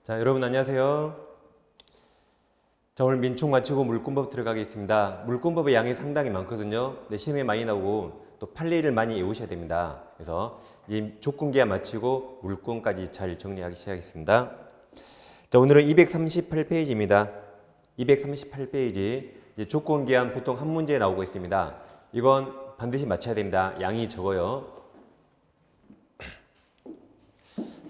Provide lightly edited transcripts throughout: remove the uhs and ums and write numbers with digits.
자, 여러분 안녕하세요. 자, 오늘 민총 맞추고 물권법 들어가겠습니다. 물권법의 양이 상당히 많거든요. 네, 시험에 많이 나오고 또 판례를 많이 외우셔야 됩니다. 그래서 이 조건기한 맞추고 물권까지 잘 정리하기 시작하겠습니다. 자, 오늘은 238페이지입니다. 238페이지 조건기한 보통 한 문제에 나오고 있습니다. 이건 반드시 맞춰야 됩니다. 양이 적어요.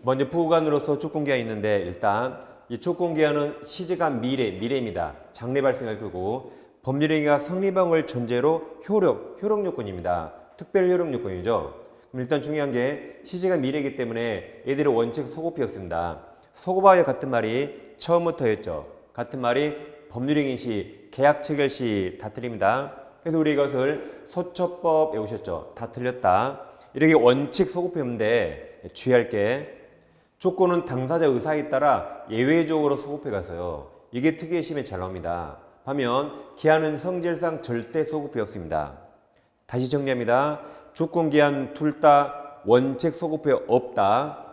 먼저 부호간으로서 조건기한이 있는데 일단 이 조건기한은 시제가 미래입니다. 장래 발생할 거고 법률행위가 성립함을 전제로 효력 요건입니다. 특별 효력 요건이죠. 그럼 일단 중요한 게 시제가 미래이기 때문에 얘들의 원칙 소급이었습니다. 소급하여 같은 말이 처음부터였죠. 같은 말이 법률행위 시, 계약 체결 시 다 틀립니다. 그래서 우리 이것을 소처법 외우셨죠. 다 틀렸다. 이렇게 원칙 소급했는데 주의할 게 조건은 당사자 의사에 따라 예외적으로 소급해 가서요. 이게 특이의 시험에 잘 나옵니다. 반면 기한은 성질상 절대 소급이었습니다. 다시 정리합니다. 조건 기한 둘 다 원칙 소급해 없다.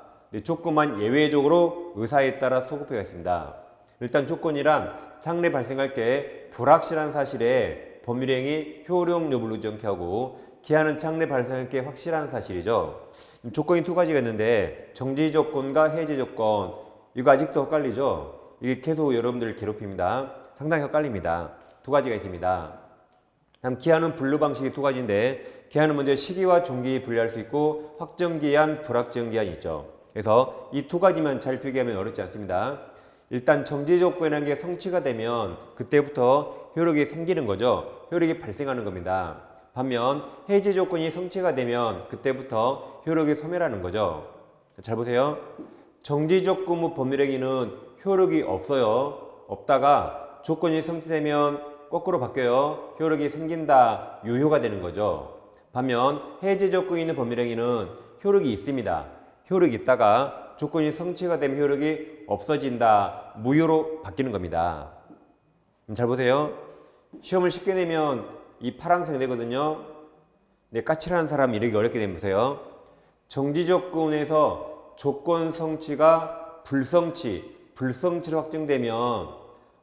조건만 예외적으로 의사에 따라 소급해 있습니다. 일단 조건이란 장래 발생할 게 불확실한 사실에 법률행위 효력 여부를 의존케 하고 기한은 장래 발생할 게 확실한 사실이죠. 조건이 두 가지가 있는데 정지 조건과 해제 조건, 이거 아직도 헷갈리죠? 이게 계속 여러분들을 괴롭힙니다. 상당히 헷갈립니다. 두 가지가 있습니다. 다음 기한은 분류 방식이 두 가지인데 기한은 먼저 시기와 종기 분류할 수 있고 확정기한, 불확정기한이 있죠. 그래서 이 두 가지만 잘 표기하면 어렵지 않습니다. 일단 정지 조건이라는 게 성취가 되면 그때부터 효력이 생기는 거죠. 효력이 발생하는 겁니다. 반면 해제 조건이 성취가 되면 그때부터 효력이 소멸하는 거죠. 잘 보세요. 정지 조건 후 법률행위는 효력이 없어요. 없다가 조건이 성취되면 거꾸로 바뀌어요. 효력이 생긴다, 유효가 되는 거죠. 반면 해제 조건이 있는 법률행위는 효력이 있습니다. 효력이 있다가 조건이 성취가 되면 효력이 없어진다, 무효로 바뀌는 겁니다. 잘 보세요. 시험을 쉽게 내면 이 파란색 되거든요. 근데 까칠한 사람 이러기 어렵게 되면 보세요. 정지 조건에서 조건 성취가 불성취로 확정되면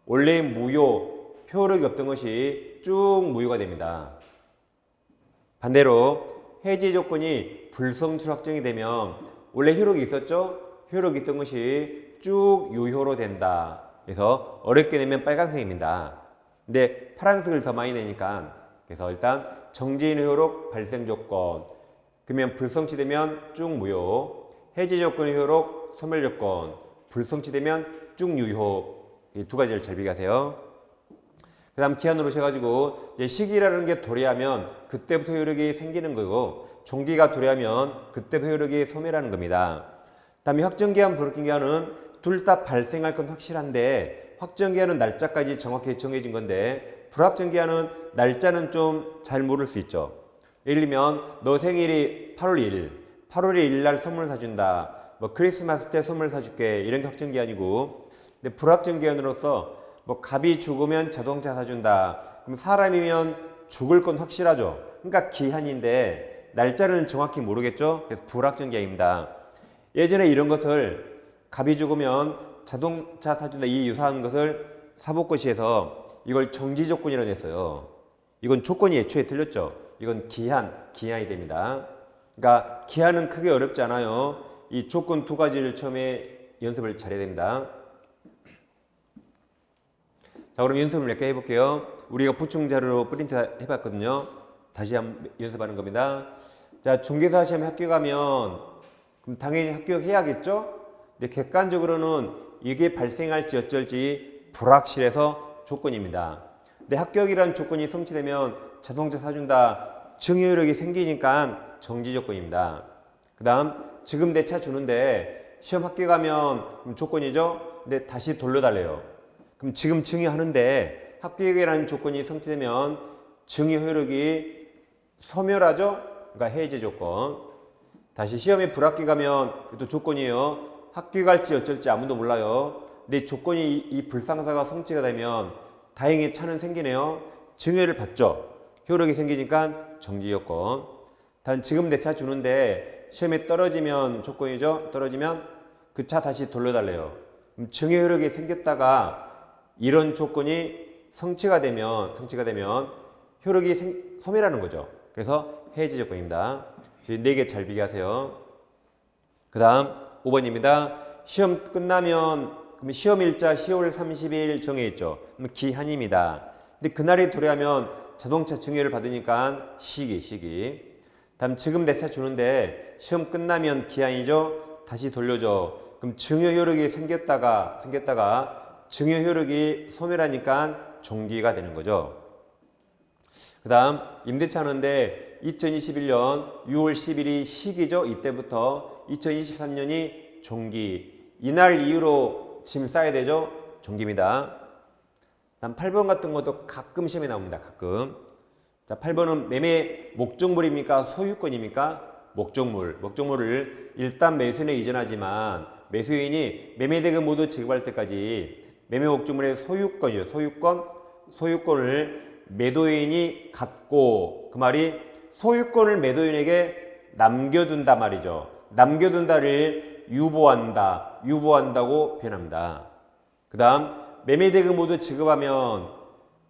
원래 무효, 효력이 없던 것이 쭉 무효가 됩니다. 반대로 해제 조건이 불성취로 확정이 되면 원래 효력이 있었죠? 효력이 있던 것이 쭉 유효로 된다. 그래서 어렵게 되면 빨간색입니다. 근데 파란색을 더 많이 내니까 그래서 일단 정지인 효력 발생 조건, 그러면 불성취되면 쭉 무효, 해제 조건의 효력 소멸 조건, 불성취되면 쭉 유효, 이 두 가지를 잘 비교하세요. 그 다음 기한으로 오셔가지고 이제 시기라는 게 도래하면 그때부터 효력이 생기는 거고 종기가 도래하면 그때부터 효력이 소멸하는 겁니다. 다음에 확정기한, 불확정기한은 둘 다 발생할 건 확실한데 확정기한은 날짜까지 정확히 정해진 건데 불확정기한은 날짜는 좀 잘 모를 수 있죠. 예를 들면 너 생일이 8월 1일, 8월 1일 날 선물 사준다. 뭐 크리스마스 때 선물 사줄게. 이런 게 확정기한이고, 근데 불확정기한으로서 뭐 갑이 죽으면 자동차 사준다. 그럼 사람이면 죽을 건 확실하죠. 그러니까 기한인데 날짜는 정확히 모르겠죠. 그래서 불확정기한입니다. 예전에 이런 것을 갑이 죽으면 자동차 사준다 이 유사한 것을 사법고시에서 이걸 정지 조건이라고 했어요. 이건 조건이 애초에 틀렸죠. 이건 기한이 됩니다. 그러니까 기한은 크게 어렵지 않아요. 이 조건 두 가지를 처음에 연습을 잘해야 됩니다. 자, 그럼 연습을 몇 개 해볼게요. 우리가 보충 자료로 프린트 해봤거든요. 다시 한번 연습하는 겁니다. 자, 중개사 시험에 합격하면 그럼 당연히 합격해야겠죠? 근데 객관적으로는 이게 발생할지 어쩔지 불확실해서 조건입니다. 근데 합격이라는 조건이 성취되면 자동차 사준다, 증여효력이 생기니까 정지 조건입니다. 그 다음 지금 내 차 주는데 시험 합격하면 조건이죠. 근데 다시 돌려달래요. 그럼 지금 증여하는데 합격이라는 조건이 성취되면 증여효력이 소멸하죠. 그러니까 해제 조건. 다시 시험에 불합격하면 또 조건이에요. 합격할지 어쩔지 아무도 몰라요. 근데 조건이 이 불상사가 성취가 되면 다행히 차는 생기네요. 증여를 받죠. 효력이 생기니까 정지 요건. 단 지금 내 차 주는데 시험에 떨어지면 조건이죠. 떨어지면 그 차 다시 돌려달래요. 증여 효력이 생겼다가 이런 조건이 성취가 되면 효력이 소멸하는 거죠. 그래서 해지 조건입니다. 4개 잘 비교하세요. 그 다음 5번입니다. 시험 끝나면 그럼 시험 일자 10월 30일 정해 있죠. 그럼 기한입니다. 근데 그날이 도래하면 자동차 증여를 받으니까 시기. 다음 지금 내 차 주는데 시험 끝나면 기한이죠. 다시 돌려줘. 그럼 증여 효력이 생겼다가 증여 효력이 소멸하니까 종기가 되는 거죠. 그 다음 임대차 하는데 2021년 6월 10일이 시기죠. 이때부터 2023년이 종기. 이날 이후로 짐 싸야 되죠. 종기입니다. 다음 8번 같은 것도 가끔 시험에 나옵니다. 가끔. 자, 8번은 매매 목적물입니까? 소유권입니까? 목적물을 일단 매수인에 이전하지만 매수인이 매매대금 모두 지급할 때까지 매매 목적물의 소유권이죠. 소유권을 매도인이 갖고 그 말이 소유권을 매도인에게 남겨둔다 말이죠. 남겨둔다를 유보한다고 표현합니다. 그 다음 매매대금 모두 지급하면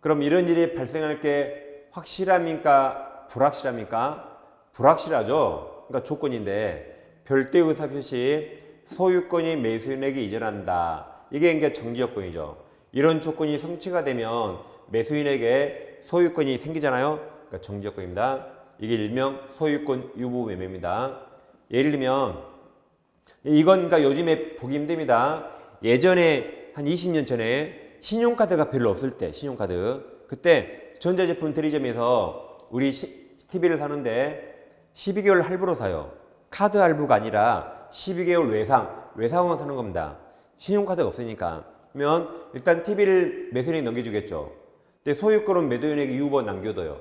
그럼 이런 일이 발생할 게 확실합니까? 불확실합니까? 불확실하죠. 그러니까 조건인데 별도의 의사표시 소유권이 매수인에게 이전한다. 이게 이제 정지조건이죠. 이런 조건이 성취가 되면 매수인에게 소유권이 생기잖아요. 그러니까 정지조건입니다. 이게 일명 소유권 유보 매매입니다. 예를 들면 이건 그러니까 요즘에 보기 힘듭니다. 예전에 한 20년 전에 신용카드가 별로 없을 때 그때 전자제품 대리점에서 우리 TV를 사는데 12개월 할부로 사요. 카드 할부가 아니라 12개월 외상으로 사는 겁니다. 신용카드가 없으니까. 그러면 일단 TV를 매수인에게 넘겨주겠죠. 근데 소유권은 매도인에게 유보 남겨둬요.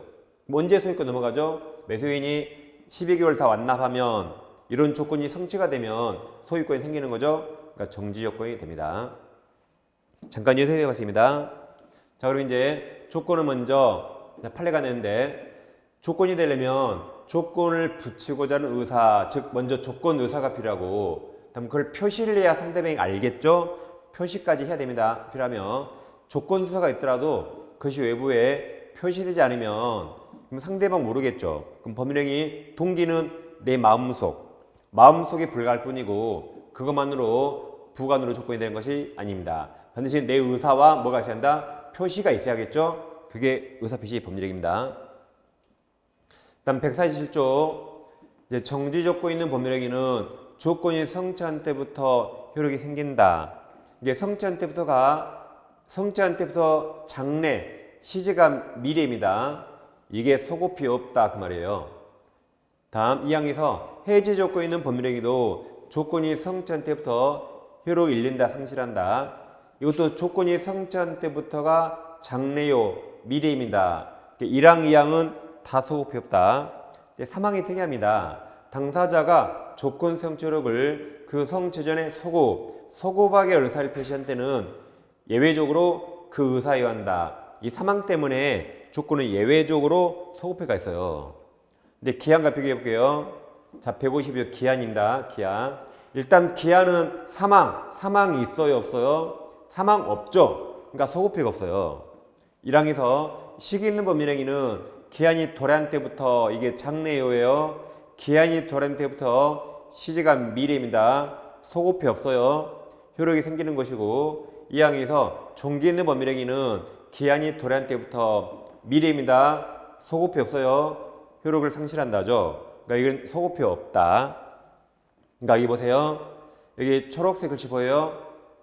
언제 소유권 넘어가죠? 매수인이 12개월 다 완납하면 이런 조건이 성취가 되면 소유권이 생기는 거죠. 그러니까 정지 조건이 됩니다. 잠깐 예설해 봤습니다. 자, 그럼 이제 조건을 먼저 판례가 되는데 조건이 되려면 조건을 붙이고자 하는 의사, 즉 먼저 조건 의사가 필요하고 다음 그걸 표시를 해야 상대방이 알겠죠? 표시까지 해야 됩니다. 필요하면 조건 수사가 있더라도 그것이 외부에 표시되지 않으면 그럼 상대방 모르겠죠. 그럼 법률행위 동기는 내 마음속에 불과할 뿐이고 그것만으로 부관으로 조건이 되는 것이 아닙니다. 반드시 내 의사와 뭐가 있어야 한다? 표시가 있어야겠죠. 그게 의사표시 법률행위입니다. 다음 147조 정지 조건이 있는 법률행위는 조건이 성취한 때부터 효력이 생긴다. 이게 성취한 때부터 장래, 시제가 미래입니다. 이게 소급이 없다 그 말이에요. 다음 2항에서 해지 조건이 있는 법률행위도 조건이 성취한 때부터 효력을 잃는다, 상실한다. 이것도 조건이 성취한 때부터가 장래요, 미래입니다. 1항, 2항은 다 소급이 없다. 3항이 특이합니다. 당사자가 조건 성취력을 그 성취 전에 소급하게 의사를 표시한 때는 예외적으로 그 의사에 한다. 이 3항 때문에 조건은 예외적으로 소급해가 있어요. 근데 기한과 비교해 볼게요. 자, 152조 기한입니다. 기한. 일단 기한은 사망이 있어요, 없어요? 사망 없죠. 그러니까 소급해가 없어요. 1항에서 시기 있는 법률행위는 기한이 도래한 때부터 이게 장래요예요. 기한이 도래한 때부터 시제가 미래입니다. 소급해 없어요. 효력이 생기는 것이고 2항에서 종기 있는 법률행위는 기한이 도래한 때부터 미래입니다. 소급해 없어요. 효력을 상실한다죠. 그러니까 이건 소급해 없다. 그러니까 여기 보세요. 여기 초록색 글씨 보여요?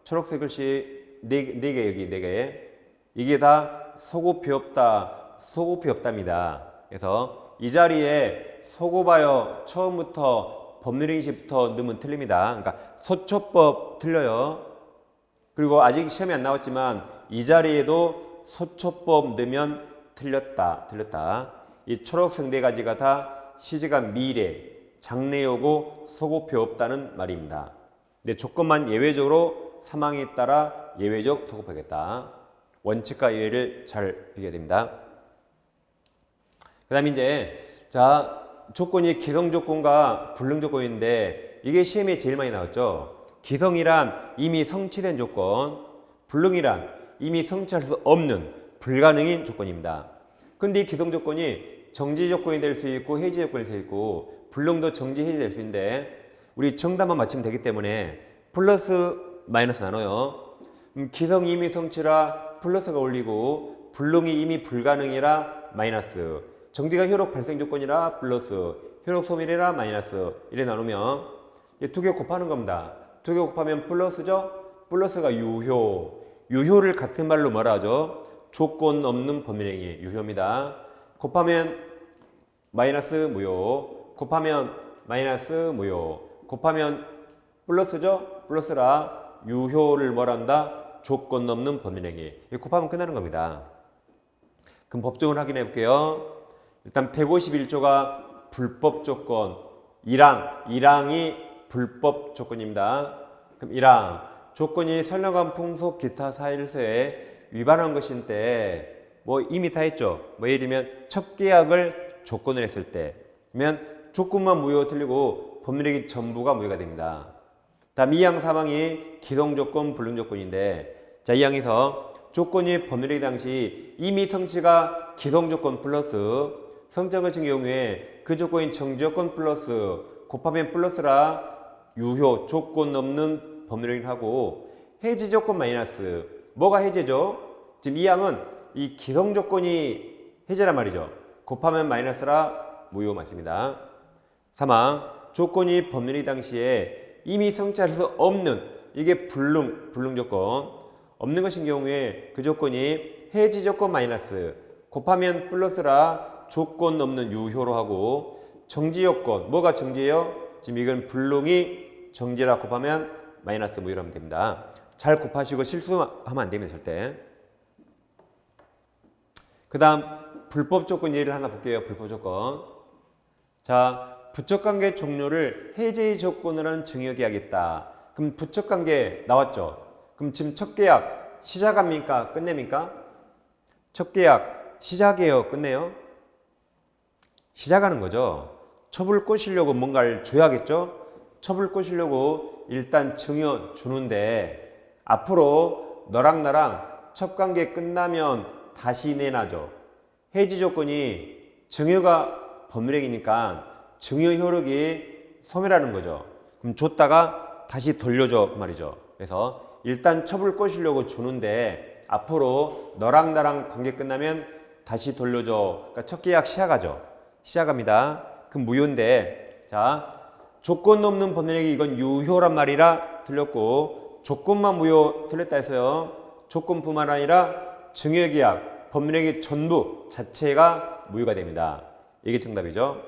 초록색 글씨 네 개 여기 4개. 이게 다 소급해 없답니다. 그래서 이 자리에 소급하여 처음부터 법률행위 시부터 넣으면 틀립니다. 그러니까 소초법 틀려요. 그리고 아직 시험에 안 나왔지만 이 자리에도 소초법 넣으면 틀렸다. 이 초록색 4가지가 다 시제가 미래, 장래요고 소급해 없다는 말입니다. 근데 조건만 예외적으로 사망에 따라 예외적 소급하겠다. 원칙과 예외를 잘 비교해야 됩니다. 그 다음에 이제 조건이 기성 조건과 불능 조건인데 이게 시험에 제일 많이 나왔죠. 기성이란 이미 성취된 조건, 불능이란 이미 성취할 수 없는 불가능인 조건입니다. 근데 이 기성 조건이 정지 조건이 될 수 있고 해지 조건이 될 수 있고 불능도 정지 해지 될 수 있는데 우리 정답만 맞추면 되기 때문에 플러스 마이너스 나눠요. 기성 이미 성취라 플러스가 올리고 불능이 이미 불가능이라 마이너스, 정지가 효력 발생 조건이라 플러스, 효력 소멸이라 마이너스 이래 나누면 두 개 곱하는 겁니다. 두 개 곱하면 플러스죠. 플러스가 유효. 유효를 같은 말로 뭐라 하죠? 조건 없는 법률행위 유효입니다. 곱하면 마이너스 무효, 곱하면 마이너스 무효, 곱하면 플러스죠. 플러스라 유효를 뭐란다? 조건 없는 법률행위. 곱하면 끝나는 겁니다. 그럼 법정을 확인해 볼게요. 일단 151조가 불법 조건, 1항이 불법 조건입니다. 그럼 1항 조건이 선량한 풍속 기타 사일서에 위반한 것인데 뭐 이미 다 했죠. 뭐 예를 들면 첫 계약을 조건을 했을 때 그러면 조건만 무효 틀리고 법률행위 전부가 무효가 됩니다. 다음 2항 3항이 기성 조건 불능 조건인데 자 2항에서 조건이 법률행위 당시 이미 성취가 기성 조건 플러스 성취한 것인 경우에 그 조건인 정지 조건 플러스 곱하면 플러스라 유효 조건 없는 법률행위를 하고 해지 조건 마이너스 뭐가 해제죠? 지금 2항은 이 기성 조건이 해제란 말이죠. 곱하면 마이너스라 무효 맞습니다. 3항 조건이 법률행위 당시에 이미 성취할 수 없는 이게 불능 조건 없는 것인 경우에 그 조건이 해지 조건 마이너스 곱하면 플러스라 조건 없는 유효로 하고 정지 조건 뭐가 정지예요? 지금 이건 불능이 정지라 곱하면 마이너스 무효로 하면 됩니다. 잘 곱하시고 실수하면 안 됩니다. 절대. 그 다음 불법 조건 예를 하나 볼게요. 불법 조건. 자 부척관계 종료를 해제의 조건으로 하는 증여계약이 있다. 그럼 부척관계 나왔죠. 그럼 지금 첫 계약 시작합니까? 끝냅니까? 첫 계약 시작해요? 끝내요? 시작하는 거죠. 첩을 꼬시려고 뭔가를 줘야겠죠. 첩을 꼬시려고 일단 증여 주는데 앞으로 너랑 나랑 첩관계 끝나면 다시 내놔줘. 해지 조건이 증여가 법률행위니까 증여 효력이 소멸하는 거죠. 그럼 줬다가 다시 돌려줘 그 말이죠. 그래서 일단 첩을 꼬시려고 주는데 앞으로 너랑 나랑 관계 끝나면 다시 돌려줘. 그러니까 첫 계약 시작하죠. 시작합니다. 그럼 무효인데 자 조건 없는 법률행위 이건 유효란 말이라 틀렸고 조건만 무효 틀렸다 해서요. 조건뿐만 아니라 증여계약 법률행위 전부 자체가 무효가 됩니다. 이게 정답이죠.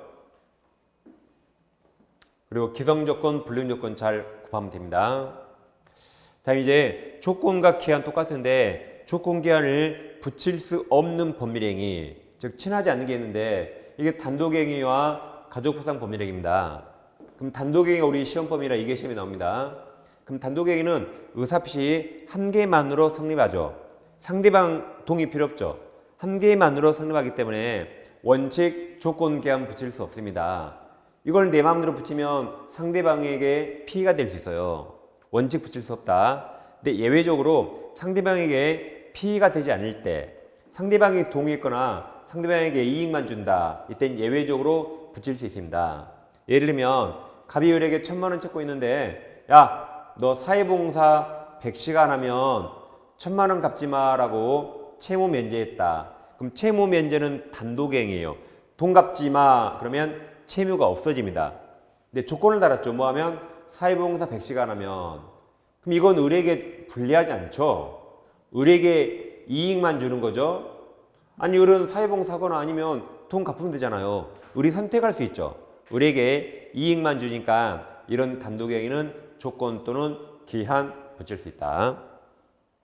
그리고 기성조건, 불능조건 잘 곱하면 됩니다. 다음 이제 조건과 기한 똑같은데 조건 기한을 붙일 수 없는 법률행위 즉 친하지 않는 게 있는데 이게 단독행위와 가족보상 법률행위입니다. 그럼 단독행위가 우리 시험범위라 이게 시험에 나옵니다. 그럼 단독행위는 의사표시 한 개만으로 성립하죠. 상대방 동의 필요 없죠. 한 개만으로 성립하기 때문에 원칙 조건 기한 붙일 수 없습니다. 이걸 내 마음대로 붙이면 상대방에게 피해가 될 수 있어요. 원칙 붙일 수 없다. 근데 예외적으로 상대방에게 피해가 되지 않을 때 상대방이 동의했거나 상대방에게 이익만 준다. 이땐 예외적으로 붙일 수 있습니다. 예를 들면 갑이 을에게 1,000만 원 찾고 있는데 야, 너 사회봉사 100시간 하면 1,000만 원 갚지 마라고 채무 면제했다. 그럼 채무 면제는 단독행위예요. 돈 갚지 마. 그러면 채무가 없어집니다. 근데 조건을 달았죠. 뭐 하면 사회봉사 100시간 하면 그럼 이건 을에게 불리하지 않죠. 을에게 이익만 주는 거죠. 아니 을은 사회봉사하거나 아니면 돈 갚으면 되잖아요. 을이 선택할 수 있죠. 을에게 이익만 주니까 이런 단독행위는 조건 또는 기한 붙일 수 있다.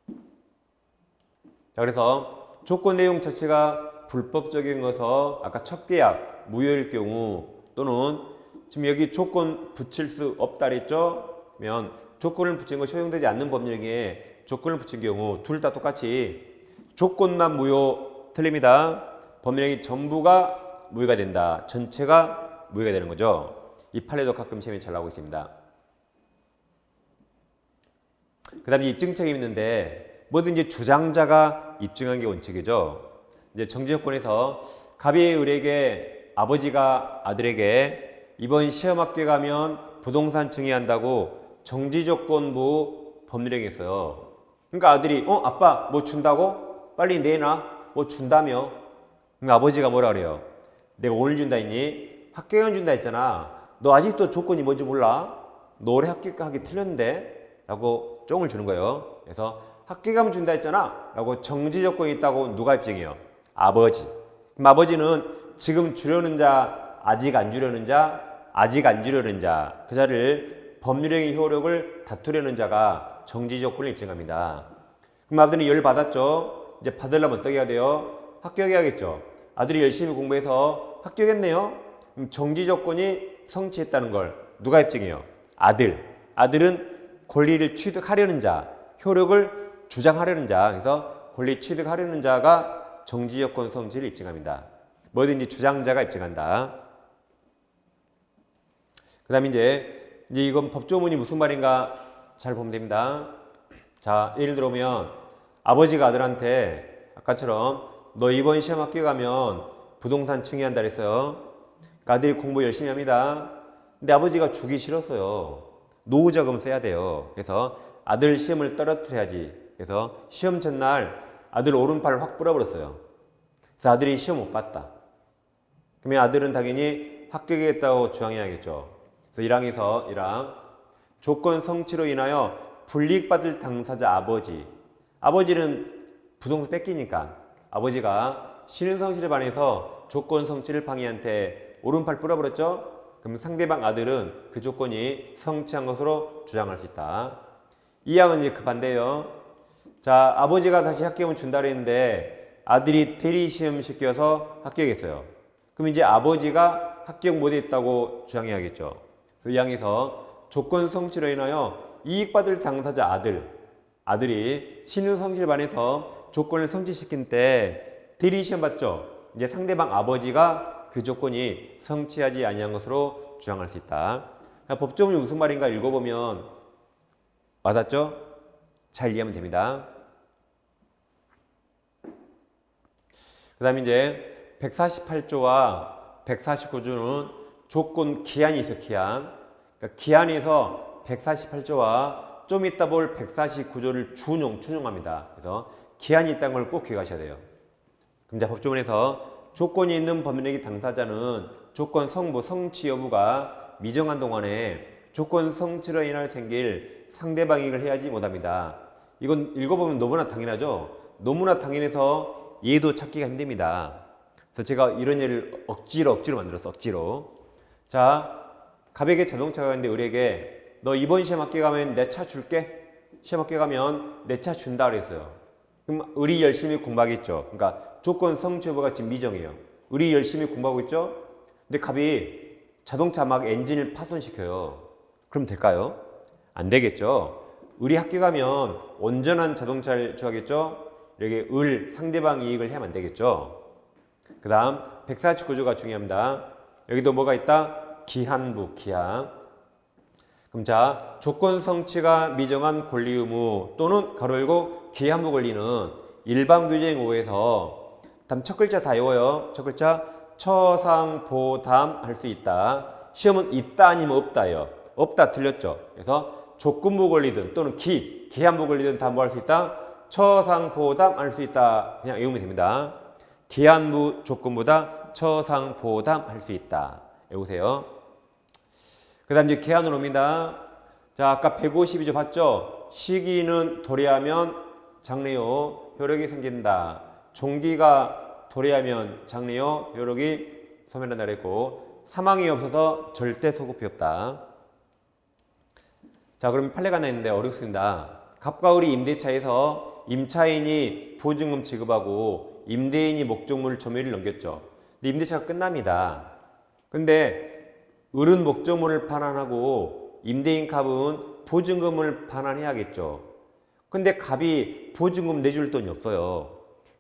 자, 그래서 조건 내용 자체가 불법적인 것서 아까 첫 계약 무효일 경우 또는 지금 여기 조건 붙일 수 없다 그랬죠? 그러면 조건을 붙인 것이 허용되지 않는 법률행위에 조건을 붙인 경우 둘 다 똑같이 조건만 무효 틀립니다. 법률행위 전부가 무효가 된다. 전체가 무효가 되는 거죠. 이 판례도 가끔 시험에 잘 나오고 있습니다. 그 다음에 입증책이 있는데 뭐든지 주장자가 입증한 게 원칙이죠. 이제 정지조건에서 갑이 을에게 아버지가 아들에게 이번 시험 학교에 가면 부동산 증여한다고 정지조건부 법률행위했어요. 그러니까 아들이 아빠 뭐 준다고? 빨리 내놔. 뭐 준다며. 그러니까 아버지가 뭐라 그래요? 내가 오늘 준다 했니? 합격은 준다 했잖아. 너 아직도 조건이 뭔지 몰라? 너 올해 합격하기 틀렸는데? 라고 쫑을 주는 거예요. 그래서 합격하면 준다 했잖아. 라고 정지 조건이 있다고 누가 입증해요? 아버지. 그럼 아버지는 지금 주려는 자, 아직 안 주려는 자, 아직 안 주려는 자, 그 자를 법률행위 효력을 다투려는 자가 정지 조건을 입증합니다. 그럼 아들이 열 받았죠? 이제 받으려면 어떻게 해야 돼요? 합격해야겠죠. 아들이 열심히 공부해서 합격했네요. 그럼 정지 조건이 성취했다는 걸 누가 입증해요? 아들. 아들은 권리를 취득하려는 자, 효력을 주장하려는 자, 그래서 권리 취득하려는 자가 정지 조건 성취를 입증합니다. 뭐든지 주장자가 입증한다. 그 다음에 이제 이건 법조문이 무슨 말인가 잘 보면 됩니다. 자, 예를 들어보면 아버지가 아들한테 아까처럼 너 이번 시험 합격하면 부동산 증여한다 그랬어요. 그러니까 아들이 공부 열심히 합니다. 근데 아버지가 주기 싫었어요. 노후자금 써야 돼요. 그래서 아들 시험을 떨어뜨려야지. 그래서 시험 전날 아들 오른팔을 확 부러버렸어요. 그래서 아들이 시험 못 봤다. 그러면 아들은 당연히 합격했다고 주장해야겠죠. 그래서 1항에서 1항 조건 성취로 인하여 불이익받을 당사자 아버지. 아버지는 부동산 뺏기니까 아버지가 신윤성실에 반해서 조건 성취를 방해한 테 오른팔 부러버렸죠. 그럼 상대방 아들은 그 조건이 성취한 것으로 주장할 수 있다. 2항은 이제 그 반대예요. 자, 아버지가 다시 합격하면 준다 그랬는데 아들이 대리시험 시켜서 합격했어요. 그럼 이제 아버지가 합격 못했다고 주장해야겠죠. 그래서 2항에서 조건 성취로 인하여 이익받을 당사자 아들이 신윤성실에 반해서 조건을 성취시킨 때 대리시험 봤죠. 이제 상대방 아버지가 그 조건이 성취하지 아니한 것으로 주장할 수 있다. 법조문이 무슨 말인가 읽어보면 맞았죠? 잘 이해하면 됩니다. 그 다음에 이제 148조와 149조는 조건 기한이 있어요. 그러니까 기한에서 148조와 좀 이따 볼 149조를 준용합니다. 그래서 기한이 있다는 걸 꼭 기억하셔야 돼요. 그럼 이제 법조문에서 조건이 있는 법률행위 당사자는 조건 성부 성취 여부가 미정한 동안에 조건 성취로 인하여 생길 상대방 이익을 해야지 못합니다. 이건 읽어보면 너무나 당연하죠. 너무나 당연해서 얘도 찾기가 힘듭니다. 그래서 제가 이런 예를 억지로 만들었어. 억지로. 자, 갑에게 자동차가 있는데 을에게 너 이번 시험 합격하면 내 차 줄게. 시험 합격하면 내 차 준다 그랬어요. 그럼 을이 열심히 공부하겠죠. 그러니까 조건 성취 여부가 지금 미정이에요. 을이 열심히 공부하고 있죠. 근데 갑이 자동차 막 엔진을 파손시켜요. 그럼 될까요? 안 되겠죠. 을이 합격하면 온전한 자동차를 주하겠죠. 이렇게 상대방 이익을 하면 안 되겠죠. 그 다음 149조가 중요합니다. 여기도 뭐가 있다? 기한부, 기한. 그럼 자, 조건 성취가 미정한 권리 의무 또는 가로 열고 기한부 권리는 일반 규정 5에서 다음 첫 글자 다 외워요. 첫 글자 처상보담 할 수 있다. 시험은 있다 아니면 없다예요. 없다 틀렸죠. 그래서 조건부 권리든 또는 기한부 권리든 다 뭐 할 수 있다? 처상보담 할 수 있다. 그냥 외우면 됩니다. 기한부 조건보다 처상보담 할 수 있다. 외우세요. 그 다음 이제 계한으로 옵니다. 자, 아까 152조 봤죠? 시기는 도래하면 장래요 효력이 생긴다. 종기가 도래하면 장래요 효력이 소멸한다 그랬고 사망이 없어서 절대 소급이 없다. 자, 그럼 판례가 하나 있는데 어렵습니다. 갑과 을이 임대차에서 임차인이 보증금 지급하고 임대인이 목적물 점유를 넘겼죠. 근데 임대차가 끝납니다. 근데 을은 목적물을 반환하고 임대인 갑은 보증금을 반환해야겠죠. 근데 갑이 보증금 내줄 돈이 없어요.